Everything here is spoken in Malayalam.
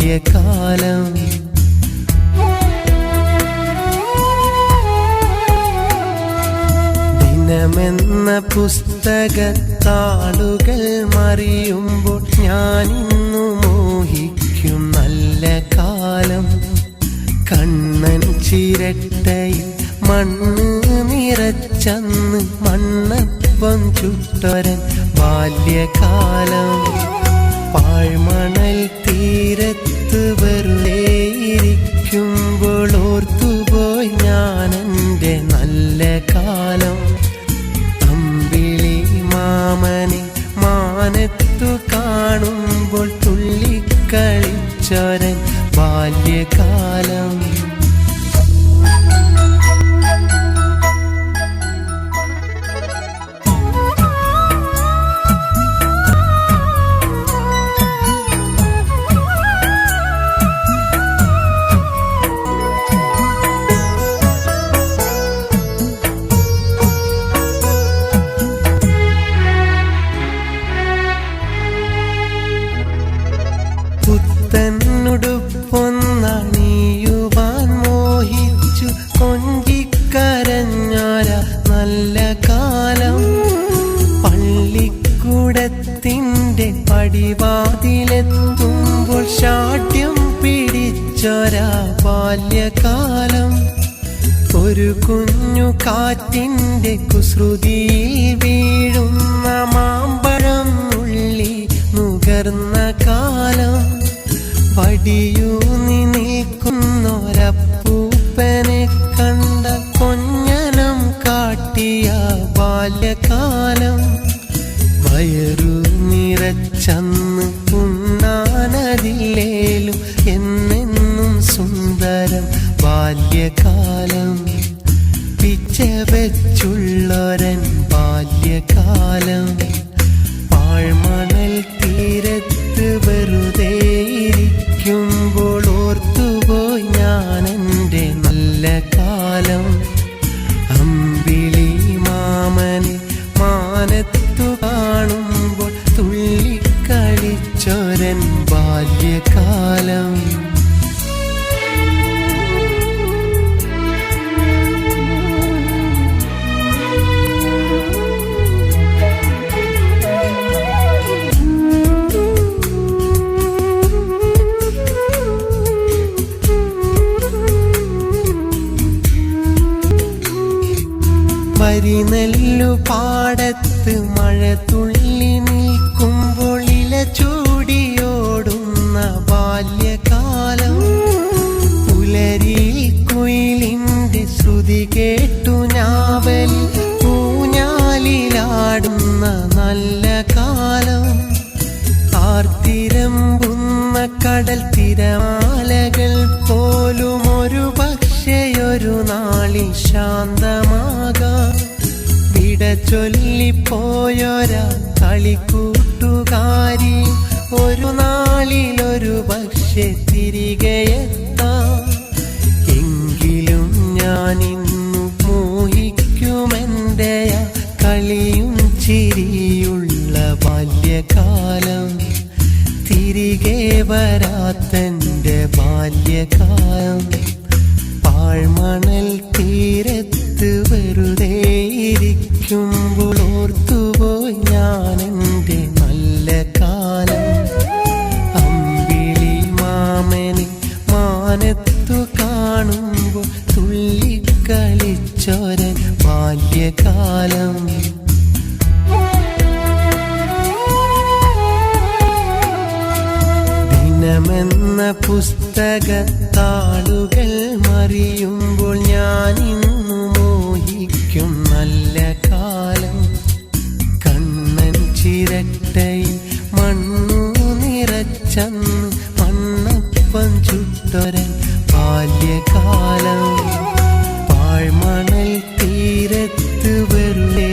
ബാല്യകാലം. ദിനമെന്ന പുസ്തകത്താളുകൾ മറിയുമ്പോൾ ഞാനിന്നു മോഹിക്കും നല്ല കാലം. കണ്ണൻ ചിരട്ടയിൽ മണ്ണ് നിറച്ചന്ന് മണ്ണപ്പം ചുട്ടൊരൻ ബാല്യകാലം. പാഴ്മണൽ തീരത്ത് വെറുതെ ഇരിക്കുമ്പോൾ ഓർത്തുപോയി ഞാനെൻ്റെ നല്ല കാലം. അമ്പിളി മാമനെ മാനത്തു കാണുമ്പോൾ തുള്ളിക്കളിച്ചൊരൻ ബാല്യകാലം. പുത്തനുടുപ്പൊന്നണിയുവാൻ മോഹിച്ചു കൊഞ്ചിക്കരഞ്ഞോര നല്ല കാലം. പള്ളിക്കൂടത്തിൻ്റെ പടിവാതിലെത്തുമ്പോൾ ശാഠ്യം പിടിച്ചൊര ബാല്യകാലം. ഒരു കുഞ്ഞു കാറ്റിൻ്റെ കുസൃതിയിൽ വീഴുന്ന മാമ്പഴം ഉള്ളി നുകർന്ന കാലം. വടിയൂന്നി നിൽക്കുന്നൊരപ്പൂപ്പനെ കണ്ട കൊഞ്ഞനം കാട്ടിയ ബാല്യകാലം. വയറു നിറച്ചന്ന് ഉണ്ണാനതില്ലേലും എന്നെന്നും സുന്ദരം ബാല്യകാലം. പിച്ച വെച്ചുള്ളൊരൻ ബാല്യകാലം. പാഴ്മണൽ തീരത്ത് വെറുതെ ഇരിക്കുമ്പോൾ ഓർത്തുപോയി ഞാനെൻ്റെ നല്ല കാലം. അമ്പിളി മാമനെ മാനത്തു കാണുമ്പോൾ തുള്ളിക്കളിച്ചൊരൻ ബാല്യകാലം. വരിനെല്ലു പാടത്ത് മഴ തുള്ളി നിൽക്കുമ്പോൾ ഇല ചൂടിയോടുന്ന ബാല്യകാലം. പുലരിയിൽ കുയിലിൻ്റെ ശ്രുതി കേട്ടു ഞാവൽ ഊഞ്ഞാലിലാടുന്ന നല്ല കാലം. ആർത്തിരമ്പുന്ന കടൽ തിരമാലകൾ പോലും ഒരു പക്ഷെയൊരു നാളിൽ ശാന്തമാകാം. വിട ചൊല്ലിപ്പോയൊരാ കളിക്കൂട്ടുകാരി ഒരു നാളിലൊരു പക്ഷെ തിരികെ എത്താം. എങ്കിലും ഞാനിന്നു മോഹിക്കുമെൻ്റെ കളിയും ചിരിയുള്ള ബാല്യകാലം. തിരികെ വരാത്തെൻ്റെ ബാല്യകാലം. പാഴ്മണൽ തീരത്ത് വെറുതെ ഇരിക്കുമ്പോൾ ഓർത്തുപോയി ഞാനെൻ്റെ നല്ല കാലം. അമ്പിളി മാമനെ മാനത്തു കാണുമ്പോൾ തുള്ളിക്കളിച്ചൊരൻ ബാല്യകാലം. ദിനമെന്ന പുസ്തകത്താളുകൾ മറിയുമ്പോൾ ഞാനിന്നു മോഹിക്കും നല്ല കാലം. കണ്ണൻ ചിരട്ടയിൽ മണ്ണു നിറച്ചന്ന് മണ്ണപ്പം ചുട്ടൊരൻ ബാല്യകാലം. പാഴ്മണൽ തീരത്ത് വെറുതെ